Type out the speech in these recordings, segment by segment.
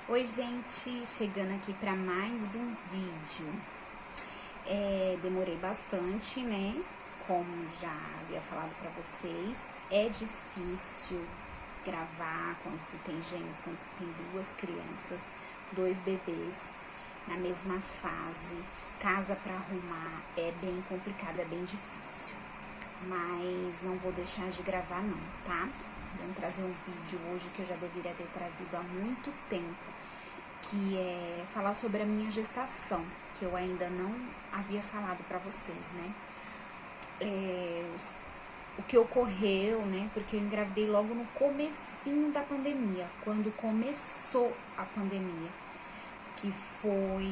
Oi gente, chegando aqui para mais um vídeo. Demorei bastante, né? Como já havia falado para vocês, é difícil gravar quando se tem gêmeos, quando se tem duas crianças, dois bebês na mesma fase. Casa para arrumar é bem complicado, é bem difícil. Mas não vou deixar de gravar não, tá? Vou trazer um vídeo hoje que eu já deveria ter trazido há muito tempo, que é falar sobre a minha gestação, que eu ainda não havia falado pra vocês, né? O que ocorreu, né? Porque eu engravidei logo no comecinho da pandemia, quando começou a pandemia, que foi,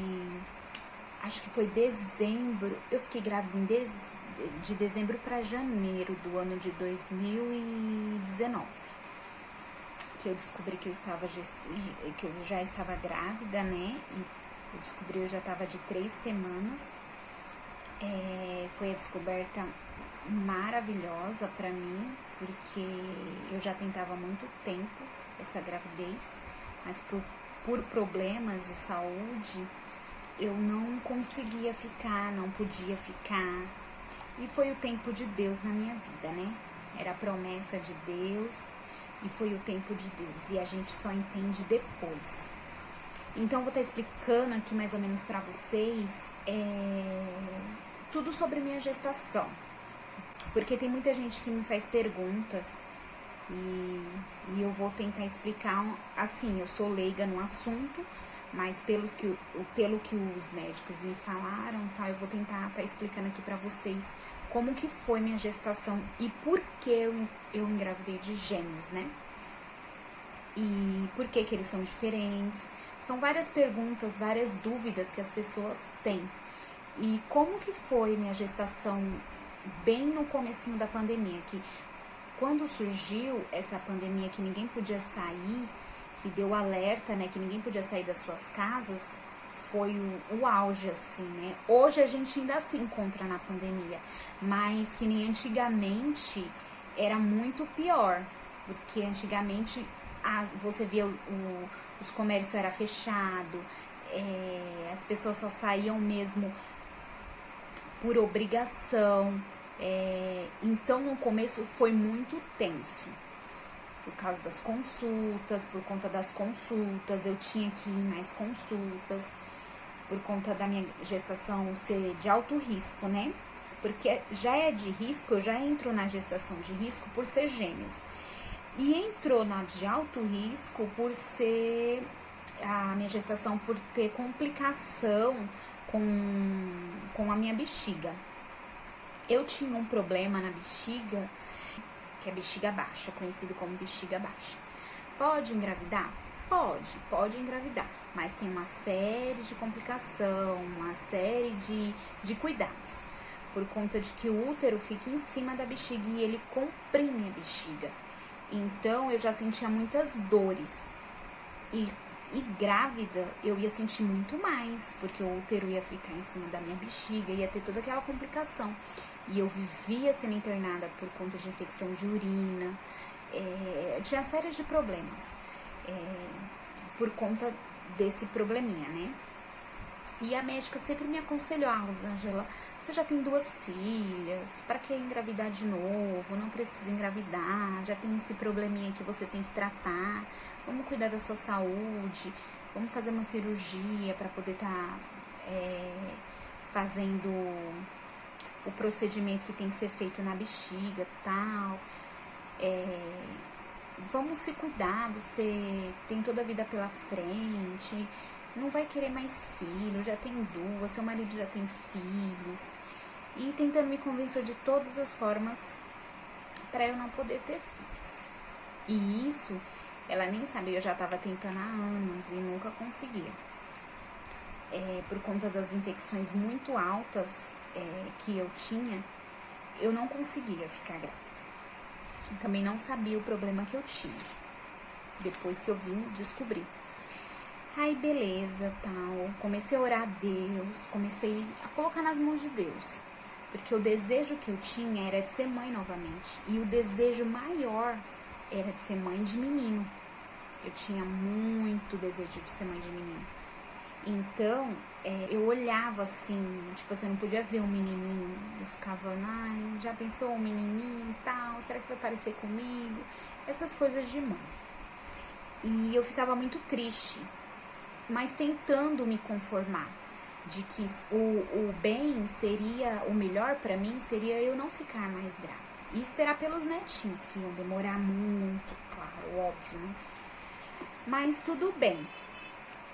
acho que foi dezembro, eu fiquei grávida de dezembro para janeiro do ano de 2019, que eu descobri que eu já estava grávida, né? E eu descobri eu já estava de 3 semanas. Foi a descoberta maravilhosa para mim, porque eu já tentava há muito tempo essa gravidez, mas por problemas de saúde eu não conseguia ficar, não podia ficar. E foi o tempo de Deus na minha vida, né? Era a promessa de Deus e foi o tempo de Deus. E a gente só entende depois. Então, eu vou estar explicando aqui mais ou menos pra vocês tudo sobre minha gestação. Porque tem muita gente que me faz perguntas e eu vou tentar explicar, assim, eu sou leiga no assunto, mas pelo que os médicos me falaram, tá, eu vou tentar estar explicando aqui pra vocês como que foi minha gestação e por que eu engravidei de gêmeos, né? E por que eles são diferentes. São várias perguntas, várias dúvidas que as pessoas têm. E como que foi minha gestação bem no comecinho da pandemia, que quando surgiu essa pandemia que ninguém podia sair, que deu alerta, né, que ninguém podia sair das suas casas, foi o auge, assim, né? Hoje a gente ainda se encontra na pandemia, mas que nem antigamente era muito pior, porque antigamente você via os comércios era fechado, as pessoas só saíam mesmo por obrigação, então no começo foi muito tenso. Por causa das consultas, por conta das consultas, eu tinha que ir em mais consultas, por conta da minha gestação ser de alto risco, né? Porque já é de risco, eu já entro na gestação de risco por ser gêmeos. E entrou na de alto risco por ser a minha gestação, por ter complicação com a minha bexiga. Eu tinha um problema na bexiga, que é bexiga baixa, conhecido como bexiga baixa. Pode engravidar? Pode engravidar, mas tem uma série de complicação, uma série de cuidados, por conta de que o útero fica em cima da bexiga e ele comprime a bexiga. Então, eu já sentia muitas dores. E grávida, eu ia sentir muito mais, porque o útero ia ficar em cima da minha bexiga, ia ter toda aquela complicação. E eu vivia sendo internada por conta de infecção de urina, tinha série de problemas, por conta desse probleminha, né? E a médica sempre me aconselhou, Rosângela, você já tem 2 filhas, pra que engravidar de novo? Não precisa engravidar, já tem esse probleminha que você tem que tratar, vamos cuidar da sua saúde, vamos fazer uma cirurgia pra poder estar fazendo o procedimento que tem que ser feito na bexiga e tal. Vamos se cuidar, você tem toda a vida pela frente, não vai querer mais filho, já tem 2, seu marido já tem filhos. E tentando me convencer de todas as formas para eu não poder ter filhos. E isso, ela nem sabia, eu já estava tentando há anos e nunca conseguia. Por conta das infecções muito altas que eu tinha, eu não conseguia ficar grávida. Também não sabia o problema que eu tinha, depois que eu vim descobrir. Aí beleza, tal, comecei a orar a Deus, comecei a colocar nas mãos de Deus, porque o desejo que eu tinha era de ser mãe novamente, e o desejo maior era de ser mãe de menino. Eu tinha muito desejo de ser mãe de menino. Então, eu olhava assim, tipo assim, eu não podia ver um menininho. Eu ficava, ai, já pensou um menininho e tal? Será que vai parecer comigo? Essas coisas de mãe. E eu ficava muito triste, mas tentando me conformar de que o bem seria, o melhor pra mim seria eu não ficar mais grávida. E esperar pelos netinhos, que iam demorar muito, claro, óbvio, né? Mas tudo bem.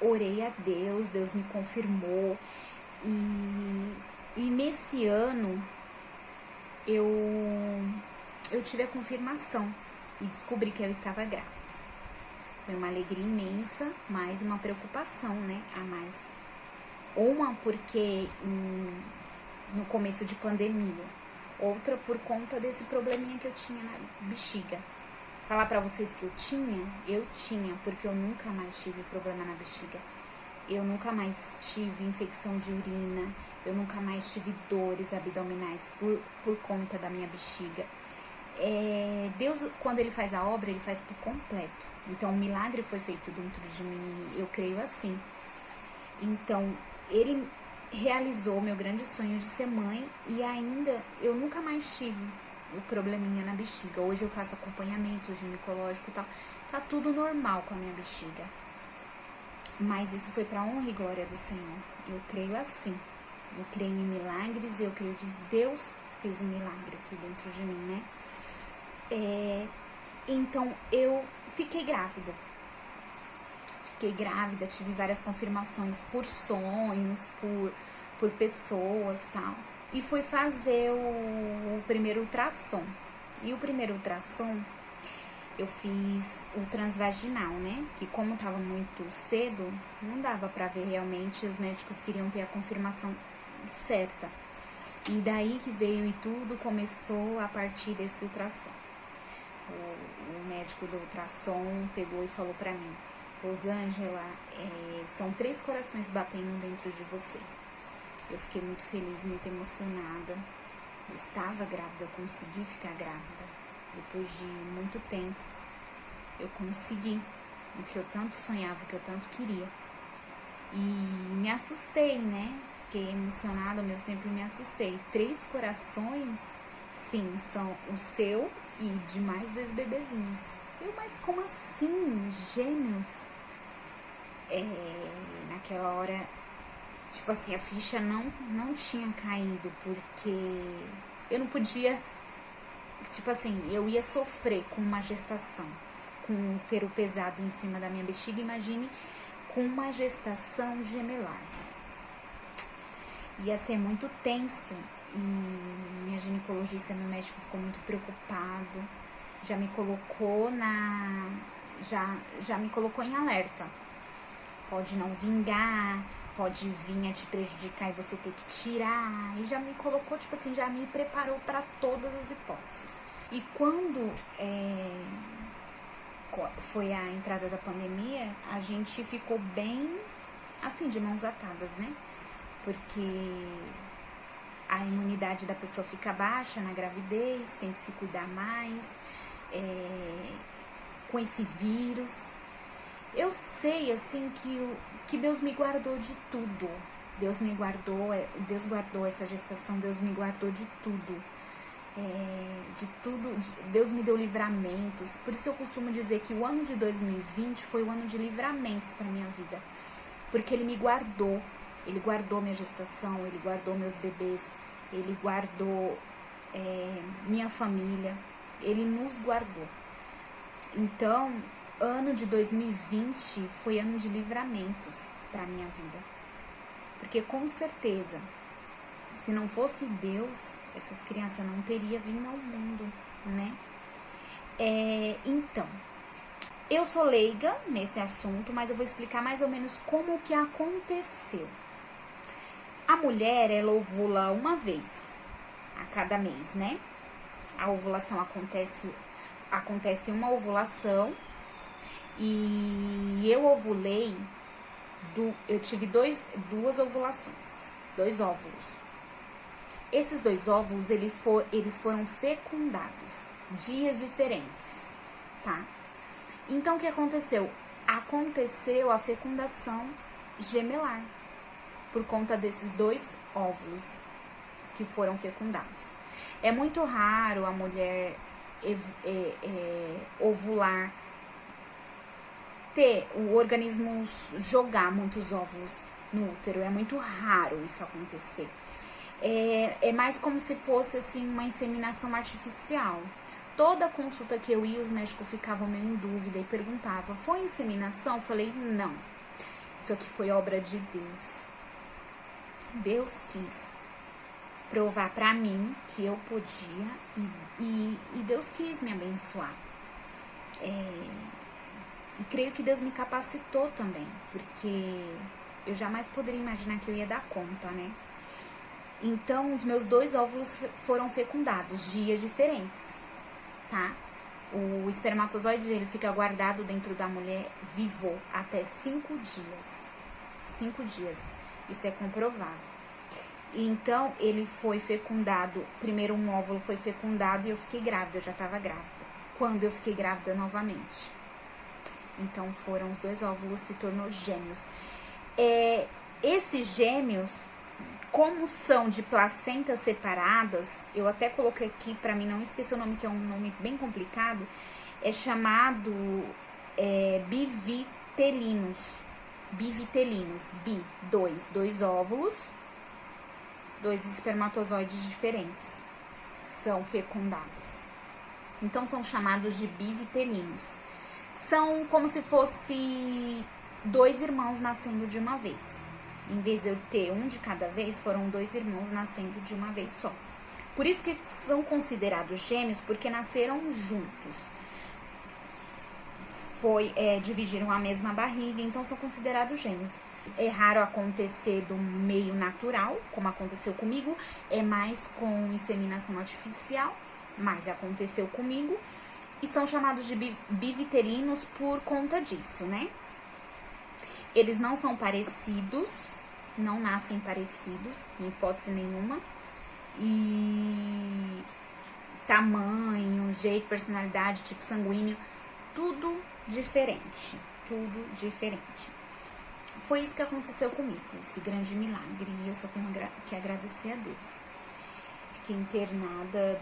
Orei a Deus, Deus me confirmou. E nesse ano eu tive a confirmação e descobri que eu estava grávida. Foi uma alegria imensa, mas uma preocupação, né, a mais. Uma porque no começo de pandemia, outra por conta desse probleminha que eu tinha na bexiga. Falar pra vocês que eu tinha, porque eu nunca mais tive problema na bexiga. Eu nunca mais tive infecção de urina, eu nunca mais tive dores abdominais por conta da minha bexiga. Deus, quando Ele faz a obra, Ele faz por completo. Então, o milagre foi feito dentro de mim, eu creio assim. Então, Ele realizou meu grande sonho de ser mãe e ainda eu nunca mais tive o probleminha na bexiga. Hoje eu faço acompanhamento ginecológico e tal. Tá tudo normal com a minha bexiga. Mas isso foi pra honra e glória do Senhor. Eu creio assim. Eu creio em milagres e eu creio que Deus fez um milagre aqui dentro de mim, né? Então, eu fiquei grávida. Tive várias confirmações por sonhos, por pessoas e tal. E fui fazer o primeiro ultrassom. E o primeiro ultrassom, eu fiz o transvaginal, né? Que como tava muito cedo, não dava pra ver realmente, os médicos queriam ter a confirmação certa. E daí que veio e tudo começou a partir desse ultrassom. O médico do ultrassom pegou e falou pra mim: Rosângela, são 3 corações batendo dentro de você. Eu fiquei muito feliz, muito emocionada. Eu estava grávida, eu consegui ficar grávida. Depois de muito tempo, eu consegui o que eu tanto sonhava, o que eu tanto queria. E me assustei, né? Fiquei emocionada, ao mesmo tempo me assustei. 3 corações, sim, são o seu e de mais 2 bebezinhos. Mas como assim? Gêmeos? Naquela hora, tipo assim, a ficha não tinha caído, porque eu não podia, tipo assim, eu ia sofrer com uma gestação, com um útero pesado em cima da minha bexiga, imagine com uma gestação gemelar. Ia ser muito tenso e minha ginecologista, meu médico ficou muito preocupado, já me colocou já me colocou em alerta. Pode não vingar, pode vir a te prejudicar e você ter que tirar. E já me colocou, tipo assim, já me preparou para todas as hipóteses. E quando foi a entrada da pandemia, a gente ficou bem, assim, de mãos atadas, né? Porque a imunidade da pessoa fica baixa na gravidez, tem que se cuidar mais com esse vírus. Eu sei, assim, que Deus me guardou de tudo. Deus guardou essa gestação, Deus me guardou de tudo. Deus me deu livramentos. Por isso que eu costumo dizer que o ano de 2020 foi o ano de livramentos para minha vida. Porque Ele me guardou. Ele guardou minha gestação, Ele guardou meus bebês, Ele guardou minha família. Ele nos guardou. Então, ano de 2020 foi ano de livramentos para minha vida. Porque com certeza, se não fosse Deus, essas crianças não teriam vindo ao mundo, né? Então, eu sou leiga nesse assunto, mas eu vou explicar mais ou menos como que aconteceu. A mulher, ela ovula uma vez a cada mês, né? A ovulação acontece uma ovulação. E eu ovulei, eu tive duas ovulações, 2 óvulos. Esses 2 óvulos, eles foram fecundados, dias diferentes, tá? Então, o que aconteceu? Aconteceu a fecundação gemelar, por conta desses 2 óvulos que foram fecundados. É muito raro a mulher ovular, ter o organismo jogar muitos óvulos no útero. É muito raro isso acontecer. É mais como se fosse assim uma inseminação artificial. Toda consulta que eu ia, os médicos ficavam meio em dúvida e perguntavam: foi inseminação? Eu falei: não, isso aqui foi obra de Deus. Deus quis provar pra mim que eu podia e Deus quis me abençoar. E creio que Deus me capacitou também, porque eu jamais poderia imaginar que eu ia dar conta, né? Então, os meus 2 óvulos foram fecundados, dias diferentes, tá? O espermatozoide, ele fica guardado dentro da mulher vivo até 5 dias. 5 dias, isso é comprovado. Então, ele foi fecundado, primeiro um óvulo foi fecundado e eu fiquei grávida, eu já estava grávida. Quando eu fiquei grávida novamente. Então, foram os 2 óvulos, se tornou gêmeos. Esses gêmeos, como são de placentas separadas, eu até coloquei aqui para mim não esquecer o nome, que é um nome bem complicado, é chamado bivitelinos. Bivitelinos, 2 óvulos, 2 espermatozoides diferentes são fecundados. Então, são chamados de bivitelinos. São como se fosse 2 irmãos nascendo de uma vez. Em vez de eu ter um de cada vez, foram 2 irmãos nascendo de uma vez só. Por isso que são considerados gêmeos, porque nasceram juntos. Dividiram a mesma barriga, então são considerados gêmeos. É raro acontecer do meio natural, como aconteceu comigo, é mais com inseminação artificial, mas aconteceu comigo. E são chamados de bivitelinos por conta disso, né? Eles não são parecidos, não nascem parecidos, em hipótese nenhuma. E tamanho, jeito, personalidade, tipo sanguíneo, tudo diferente, tudo diferente. Foi isso que aconteceu comigo, esse grande milagre, e eu só tenho que agradecer a Deus. Fiquei internada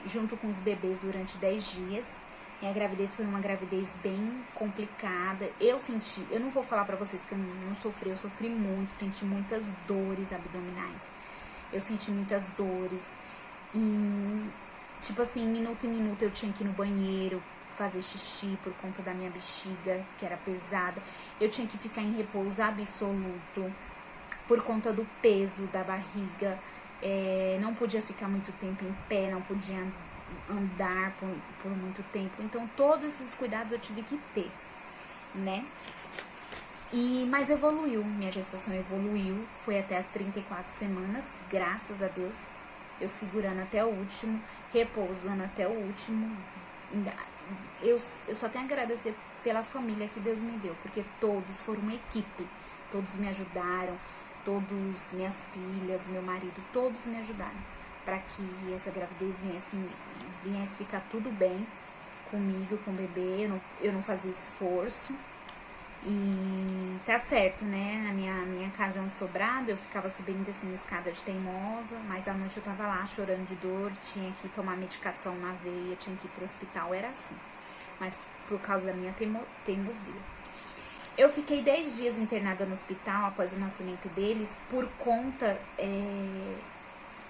junto com os bebês durante 10 dias. Minha gravidez foi uma gravidez bem complicada. Eu não vou falar pra vocês que eu não sofri, eu sofri muito, senti muitas dores abdominais. Eu senti muitas dores. E, tipo assim, minuto em minuto eu tinha que ir no banheiro, fazer xixi por conta da minha bexiga, que era pesada. Eu tinha que ficar em repouso absoluto por conta do peso da barriga. Não podia ficar muito tempo em pé, não podia andar por muito tempo. Então, todos esses cuidados eu tive que ter, né? Mas evoluiu, minha gestação evoluiu. Foi até as 34 semanas, graças a Deus. Eu segurando até o último, repousando até o último. Eu só tenho a agradecer pela família que Deus me deu, porque todos foram uma equipe, todos me ajudaram, todos, minhas filhas, meu marido, todos me ajudaram para que essa gravidez viesse ficar tudo bem comigo, com o bebê. Eu não fazia esforço. E tá certo, né? Na minha casa é um sobrado, eu ficava subindo e descendo escada de teimosa, mas à noite eu tava lá chorando de dor, tinha que tomar medicação na veia, tinha que ir pro hospital, era assim. Mas por causa da minha teimosia. Eu fiquei 10 dias internada no hospital após o nascimento deles, por conta...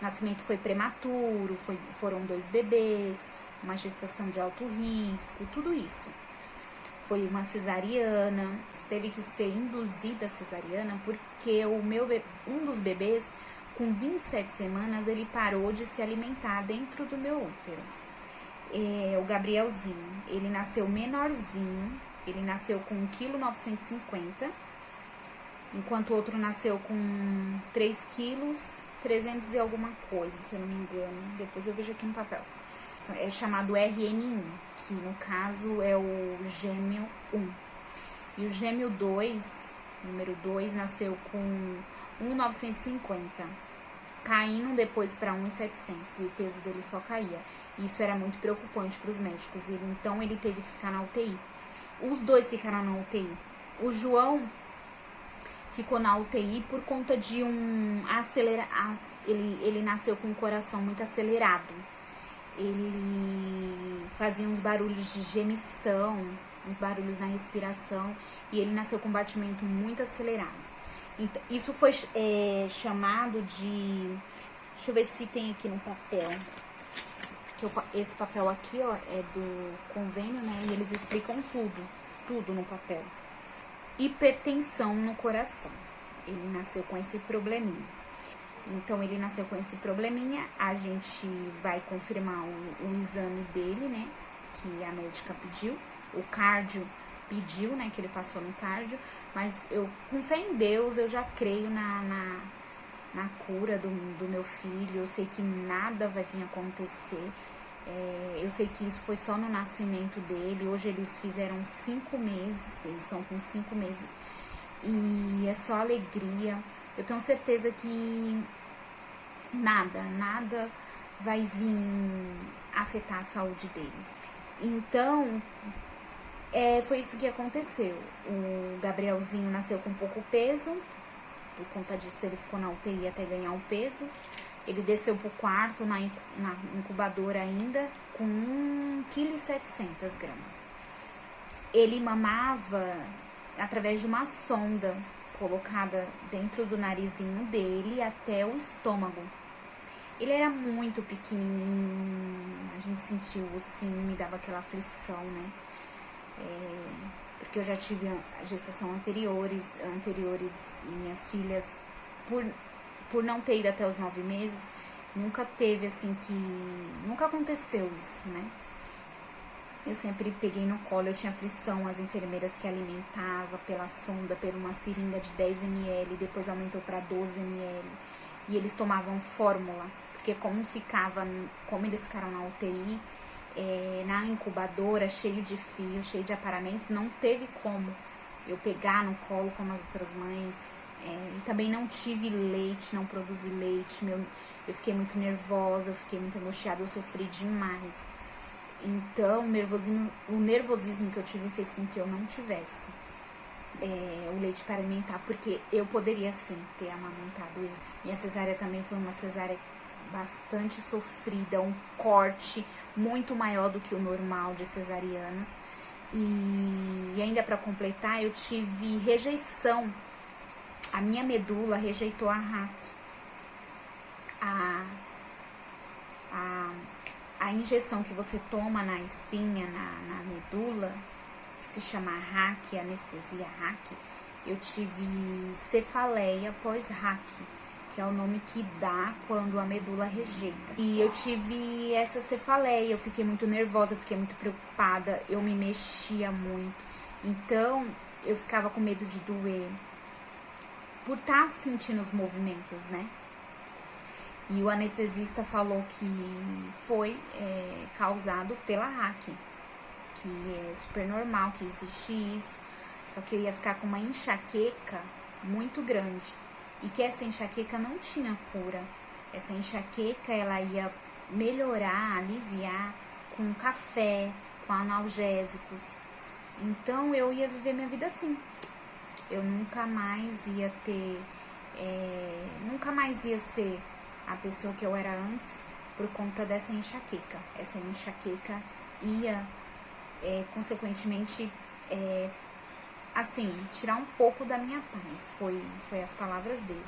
O nascimento foi prematuro, foram 2 bebês, uma gestação de alto risco, tudo isso. Foi uma cesariana, teve que ser induzida a cesariana, porque um dos bebês, com 27 semanas, ele parou de se alimentar dentro do meu útero. O Gabrielzinho, ele nasceu menorzinho, ele nasceu com 1,950 kg, enquanto o outro nasceu com 3 quilos, 300 e alguma coisa, se eu não me engano. Depois eu vejo aqui no papel. É chamado RN1, que no caso é o gêmeo 1. E o gêmeo 2, número 2, nasceu com 1,950, caindo depois para 1,700, e o peso dele só caía. Isso era muito preocupante para os médicos. Então ele teve que ficar na UTI. Os dois ficaram na UTI. O João ficou na UTI por conta de ele nasceu com o coração muito acelerado. Ele fazia uns barulhos de gemição, uns barulhos na respiração, e ele nasceu com um batimento muito acelerado. Então, isso foi chamado de... Deixa eu ver se tem aqui no papel. Esse papel aqui, ó, é do convênio, né? E eles explicam tudo no papel. Hipertensão no coração. Ele nasceu com esse probleminha. Então, ele nasceu com esse probleminha. A gente vai confirmar o exame dele, né? Que a médica pediu. O cardio pediu, né? Que ele passou no cardio. Mas eu, com fé em Deus, eu já creio na cura do meu filho. Eu sei que nada vai vir acontecer. Eu sei que isso foi só no nascimento dele. Hoje eles fizeram 5 meses. Eles estão com 5 meses. E é só alegria. Eu tenho certeza que nada vai vir afetar a saúde deles. Então, foi isso que aconteceu. O Gabrielzinho nasceu com pouco peso. Por conta disso, ele ficou na UTI até ganhar um peso. Ele desceu pro quarto, na incubadora ainda, com 1,7 kg. Ele mamava através de uma sonda colocada dentro do narizinho dele até o estômago. Ele era muito pequenininho, a gente sentiu assim, me dava aquela aflição, né? Porque eu já tive a gestação anteriores e minhas filhas, por não ter ido até os 9 meses, nunca teve assim nunca aconteceu isso, né? Eu sempre peguei no colo, eu tinha aflição, as enfermeiras que alimentavam pela sonda, por uma seringa de 10 ml, depois aumentou para 12 ml, e eles tomavam fórmula, porque como eles ficaram na UTI, na incubadora, cheio de fios, cheio de aparamentos, não teve como eu pegar no colo como as outras mães, e também não tive leite, não produzi leite, eu fiquei muito nervosa, eu fiquei muito angustiada, eu sofri demais. Então, o nervosismo que eu tive fez com que eu não tivesse o leite para alimentar, porque eu poderia sim ter amamentado ele. Minha cesárea também foi uma cesárea bastante sofrida, um corte muito maior do que o normal de cesarianas. E ainda para completar, eu tive rejeição. A minha medula rejeitou a RAC. A injeção que você toma na espinha, na medula, que se chama RAC, anestesia RAC, eu tive cefaleia pós-RAC, que é o nome que dá quando a medula rejeita. E eu tive essa cefaleia, eu fiquei muito nervosa, eu fiquei muito preocupada, eu me mexia muito. Então, eu ficava com medo de doer, por estar sentindo os movimentos, né? E o anestesista falou que foi causado pela RAC, que é super normal, que existe isso, só que eu ia ficar com uma enxaqueca muito grande, e que essa enxaqueca não tinha cura. Essa enxaqueca, ela ia melhorar, aliviar com café, com analgésicos. Então, eu ia viver minha vida assim. Eu nunca mais ia ter, nunca mais ia ser a pessoa que eu era antes por conta dessa enxaqueca. Essa enxaqueca ia, consequentemente, assim, tirar um pouco da minha paz. Foi as palavras dele.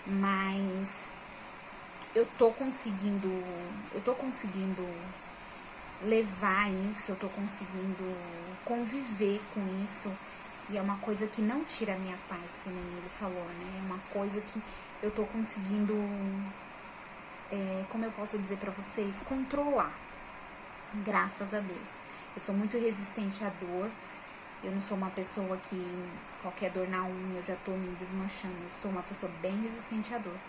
Mas eu tô conseguindo levar isso, eu tô conseguindo conviver com isso. E é uma coisa que não tira a minha paz, que nem ele falou, né? É uma coisa que eu tô conseguindo, como eu posso dizer pra vocês, controlar. Graças a Deus. Eu sou muito resistente à dor. Eu não sou uma pessoa que qualquer dor na unha eu já tô me desmanchando. Eu sou uma pessoa bem resistente à dor.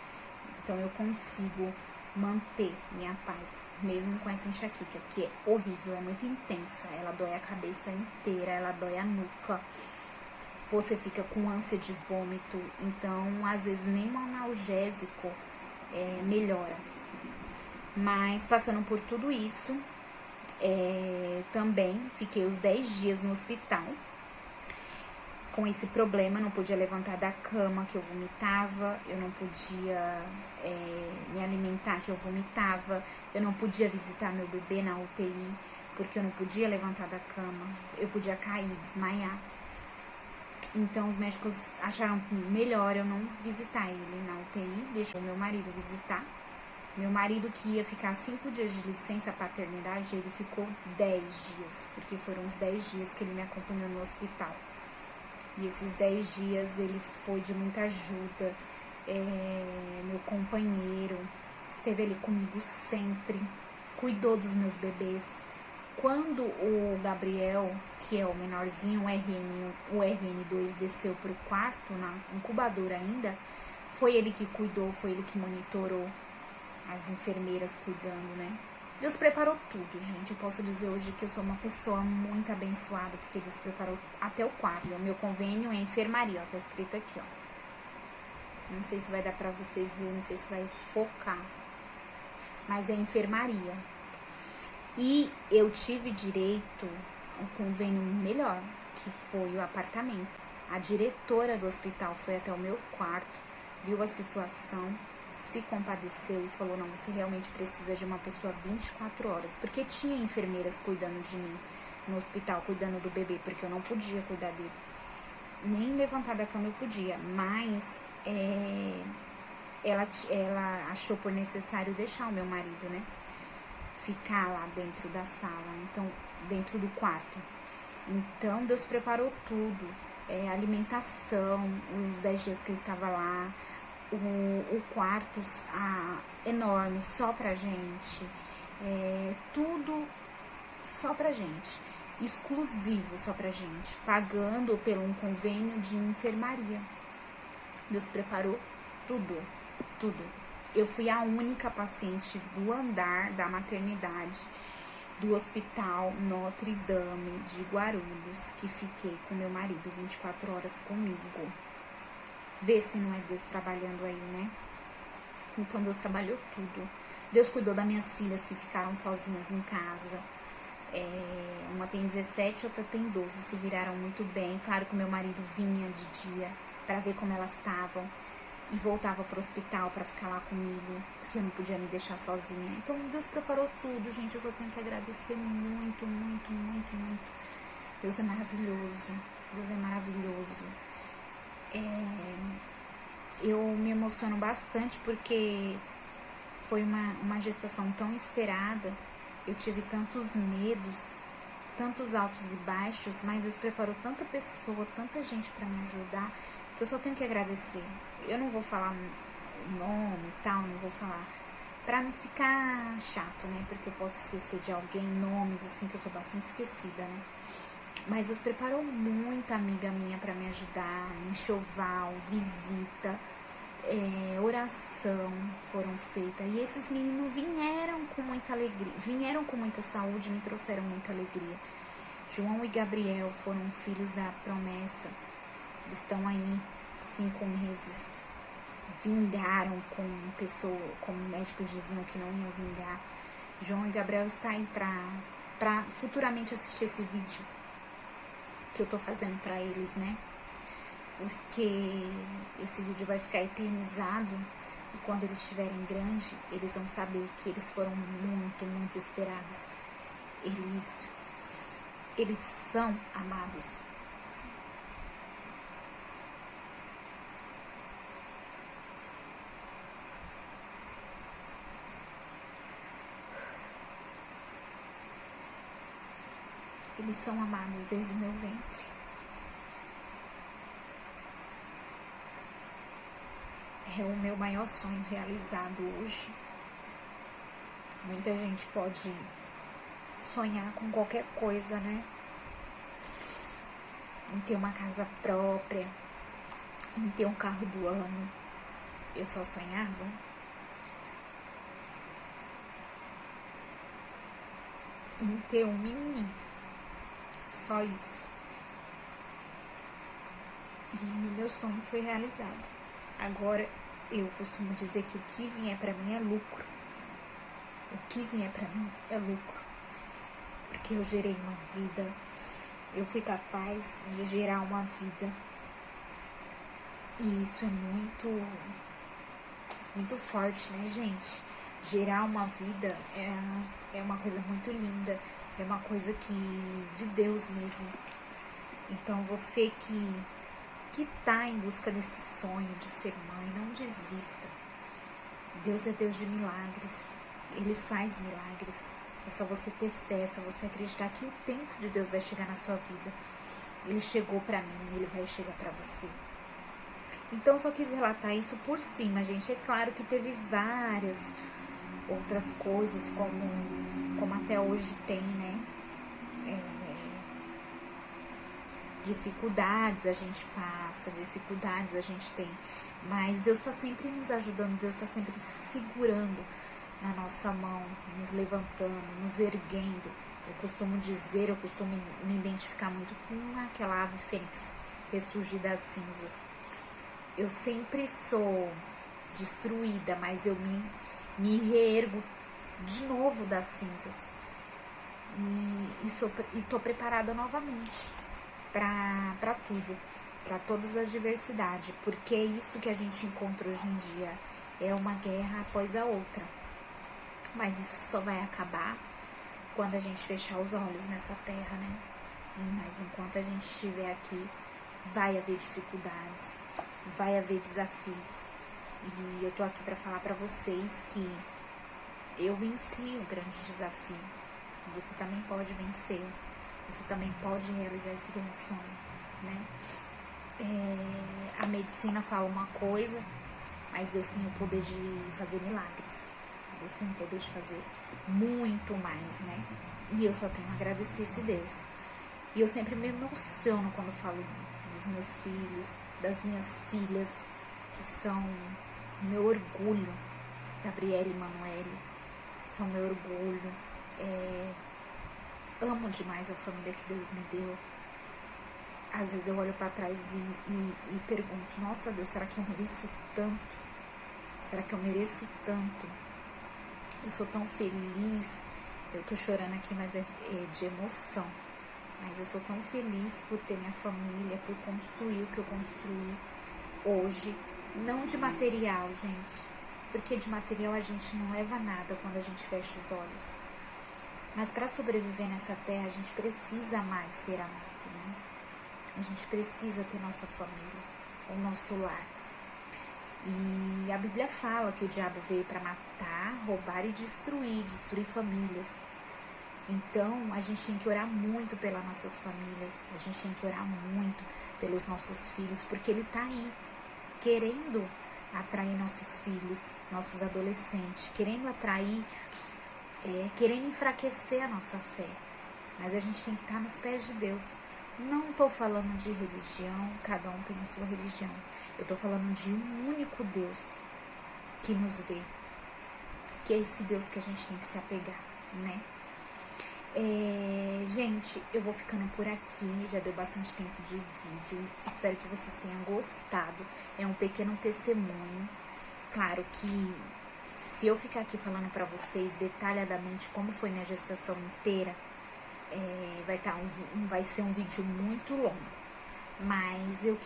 Então eu consigo manter minha paz, mesmo com essa enxaqueca, que é horrível, é muito intensa. Ela dói a cabeça inteira, ela dói a nuca. Você fica com ânsia de vômito, então às vezes nem um analgésico melhora. Mas passando por tudo isso, Também fiquei os 10 dias no hospital com esse problema, não podia levantar da cama, que eu vomitava, eu não podia me alimentar, que eu vomitava, eu não podia visitar meu bebê na UTI, porque eu não podia levantar da cama, eu podia cair, desmaiar. Então os médicos acharam melhor eu não visitar ele na UTI, deixou meu marido visitar. Meu marido, que ia ficar 5 dias de licença paternidade, ele ficou 10 dias, porque foram os 10 dias que ele me acompanhou no hospital. E esses 10 dias ele foi de muita ajuda, meu companheiro esteve ali comigo sempre, cuidou dos meus bebês. Quando o Gabriel, que é o menorzinho, o RN2, desceu para o quarto, na incubadora ainda, foi ele que cuidou, foi ele que monitorou, as enfermeiras cuidando, né? Deus preparou tudo, gente. Eu posso dizer hoje que eu sou uma pessoa muito abençoada, porque Deus preparou até o quarto. O meu convênio é enfermaria, ó, tá escrito aqui, ó. Não sei se vai dar pra vocês verem, não sei se vai focar, mas é enfermaria. E eu tive direito a um convênio melhor, que foi o apartamento. A diretora do hospital foi até o meu quarto, viu a situação, se compadeceu e falou, não, você realmente precisa de uma pessoa 24 horas. Porque tinha enfermeiras cuidando de mim no hospital, cuidando do bebê, porque eu não podia cuidar dele. Nem levantar da cama eu podia, mas ela achou por necessário deixar o meu marido, né? Ficar lá dentro da sala, então, dentro do quarto. Então, Deus preparou tudo, alimentação, os 10 dias que eu estava lá, o quarto enorme, só pra gente, tudo só pra gente, exclusivo só pra gente, pagando pelo um convênio de enfermaria. Deus preparou tudo, tudo. Eu fui a única paciente do andar da maternidade do Hospital Notre Dame de Guarulhos, que fiquei com meu marido 24 horas comigo. Vê se não é Deus trabalhando aí, né? Então Deus trabalhou tudo. Deus cuidou das minhas filhas que ficaram sozinhas em casa. Uma tem 17, outra tem 12, se viraram muito bem. Claro que meu marido vinha de dia para ver como elas estavam e voltava pro hospital para ficar lá comigo, porque eu não podia me deixar sozinha. Então Deus preparou tudo, gente. Eu só tenho que agradecer muito, muito, muito, muito. Deus é maravilhoso. Deus é maravilhoso. Eu me emociono bastante porque foi uma gestação tão esperada. Eu tive tantos medos, tantos altos e baixos, mas Deus preparou tanta pessoa, tanta gente para me ajudar, que eu só tenho que agradecer. Eu não vou falar o nome e tal, não vou falar pra não ficar chato, né? Porque eu posso esquecer de alguém, nomes assim, que eu sou bastante esquecida, né? Mas Deus preparou muita amiga minha pra me ajudar, enxoval, visita, oração foram feitas. E esses meninos vieram com muita alegria, vieram com muita saúde, me trouxeram muita alegria. João e Gabriel foram filhos da promessa. Eles estão aí 5 meses. Vingaram como médicos diziam que não iam vingar. João e Gabriel estão aí pra futuramente assistir esse vídeo que eu tô fazendo pra eles, né? Porque esse vídeo vai ficar eternizado e quando eles estiverem grandes, eles vão saber que eles foram muito, muito esperados. Eles são amados. Eles são amados desde o meu ventre. É o meu maior sonho realizado hoje. Muita gente pode sonhar com qualquer coisa, né? Em ter uma casa própria, em ter um carro do ano. Eu só sonhava em ter um menininho. Só isso. E o meu sonho foi realizado. Agora, eu costumo dizer que o que vier pra mim é lucro. O que vier pra mim é lucro. porque eu gerei uma vida. Eu fui capaz de gerar uma vida. E isso é muito forte, né, gente? Gerar uma vida é uma coisa muito linda. É uma coisa de Deus mesmo. Então você que tá em busca desse sonho de ser mãe, não desista. Deus é Deus de milagres. Ele faz milagres. É só você ter fé, é só você acreditar que o tempo de Deus vai chegar na sua vida. Ele chegou pra mim, ele vai chegar pra você. Então, só quis relatar isso por cima, gente. É claro que teve várias outras coisas, como até hoje tem, né? Dificuldades a gente passa, dificuldades a gente tem. Mas Deus está sempre nos ajudando, Deus está sempre segurando na nossa mão, nos levantando, nos erguendo. Eu costumo me identificar muito com aquela ave fênix que ressurge das cinzas. Eu sempre sou destruída, mas eu me reergo de novo das cinzas. E tô preparada novamente para tudo, para todas as adversidades, porque é isso que a gente encontra hoje em dia, é uma guerra após a outra. Mas isso só vai acabar quando a gente fechar os olhos nessa terra, né? Mas enquanto a gente estiver aqui, vai haver dificuldades, vai haver desafios. E eu tô aqui para falar para vocês que eu venci o grande desafio. Você também pode vencer. Você também pode realizar esse grande sonho, né? A medicina fala uma coisa, mas Deus tem o poder de fazer milagres. Deus tem o poder de fazer muito mais, né? E eu só tenho a agradecer esse Deus. E eu sempre me emociono quando falo dos meus filhos, das minhas filhas, que são meu orgulho. Gabriela e Manuele são meu orgulho. Amo demais a família que Deus me deu. Às vezes eu olho pra trás e pergunto, nossa Deus, será que eu mereço tanto? Será que eu mereço tanto? Eu sou tão feliz. Eu tô chorando aqui, mas é de emoção. Mas eu sou tão feliz por ter minha família, por construir o que eu construí hoje. Não de material, gente. Porque de material a gente não leva nada quando a gente fecha os olhos. Mas para sobreviver nessa terra, a gente precisa mais ser amado, né? A gente precisa ter nossa família, o nosso lar. E a Bíblia fala que o diabo veio para matar, roubar e destruir famílias. Então, a gente tem que orar muito pelas nossas famílias, a gente tem que orar muito pelos nossos filhos, porque ele tá aí, querendo atrair nossos filhos, nossos adolescentes, querendo atrair, querendo enfraquecer a nossa fé. Mas a gente tem que estar nos pés de Deus. Não estou falando de religião, cada um tem a sua religião. Eu estou falando de um único Deus que nos vê, que é esse Deus que a gente tem que se apegar, né? Gente, eu vou ficando por aqui, já deu bastante tempo de vídeo, espero que vocês tenham gostado. É um pequeno testemunho. Claro que se eu ficar aqui falando pra vocês detalhadamente como foi minha gestação inteira, vai ser um vídeo muito longo. Mas eu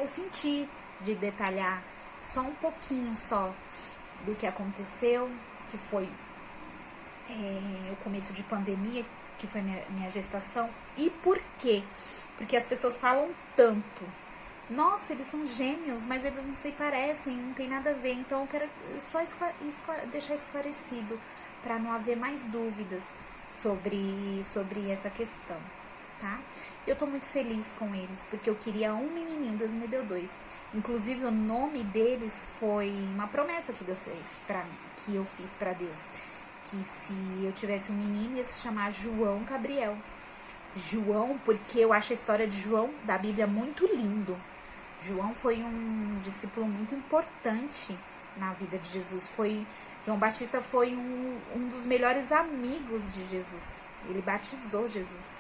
senti de detalhar só um pouquinho só do que aconteceu, que foi o começo de pandemia, que foi minha gestação. E por quê? Porque as pessoas falam tanto. Nossa, eles são gêmeos, mas eles não se parecem, não tem nada a ver. Então eu quero só deixar esclarecido para não haver mais dúvidas sobre essa questão, tá? Eu tô muito feliz com eles, porque eu queria um menininho, Deus me deu 2. Inclusive o nome deles foi uma promessa que Deus fez que eu fiz para Deus. Que se eu tivesse um menino, ia se chamar João Gabriel. João, porque eu acho a história de João da Bíblia muito lindo. João foi um discípulo muito importante na vida de Jesus. João Batista foi um dos melhores amigos de Jesus. Ele batizou Jesus.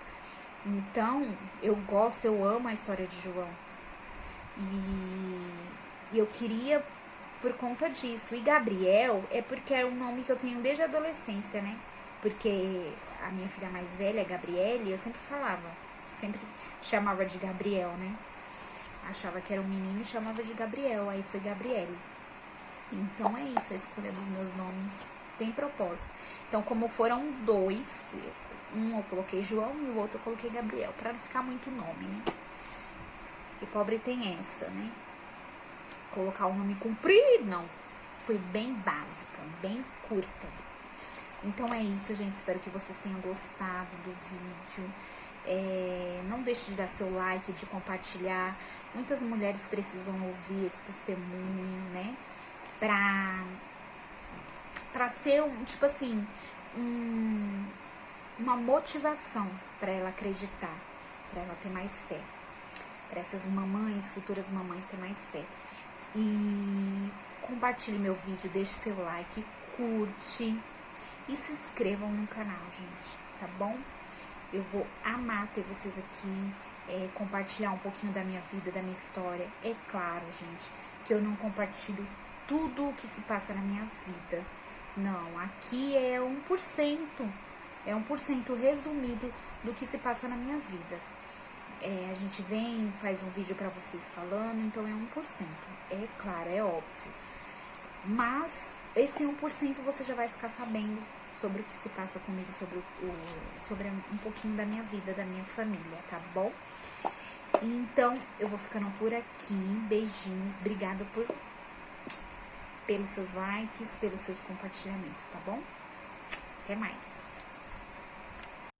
Então, eu amo a história de João. E eu queria por conta disso. E Gabriel é porque é um nome que eu tenho desde a adolescência, né? Porque a minha filha mais velha, a Gabriele, eu sempre falava, sempre chamava de Gabriel, né? Achava que era um menino e chamava de Gabriel, aí foi Gabriele. Então é isso, a escolha dos meus nomes tem propósito. Então, como foram dois, um eu coloquei João e o outro eu coloquei Gabriel, pra não ficar muito nome, né? Porque pobre tem essa, né? Colocar o nome comprido, não. Foi bem básica, bem curta. Então é isso, gente. Espero que vocês tenham gostado do vídeo. Não deixe de dar seu like, de compartilhar. Muitas mulheres precisam ouvir esse testemunho, né? Pra ser tipo assim, uma motivação para ela acreditar, para ela ter mais fé. Para essas mamães, futuras mamães, ter mais fé. E compartilhe meu vídeo, deixe seu like, curte e se inscrevam no canal, gente, tá bom? Eu vou amar ter vocês aqui, compartilhar um pouquinho da minha vida, da minha história. É claro, gente, que eu não compartilho tudo o que se passa na minha vida. Não, aqui é 1%. É 1% resumido do que se passa na minha vida. A gente vem, faz um vídeo pra vocês falando, então é 1%. É claro, é óbvio. Mas esse 1% você já vai ficar sabendo sobre o que se passa comigo, sobre um pouquinho da minha vida, da minha família, tá bom? Então, eu vou ficando por aqui. Beijinhos. Obrigada pelos seus likes, pelos seus compartilhamentos, tá bom? Até mais.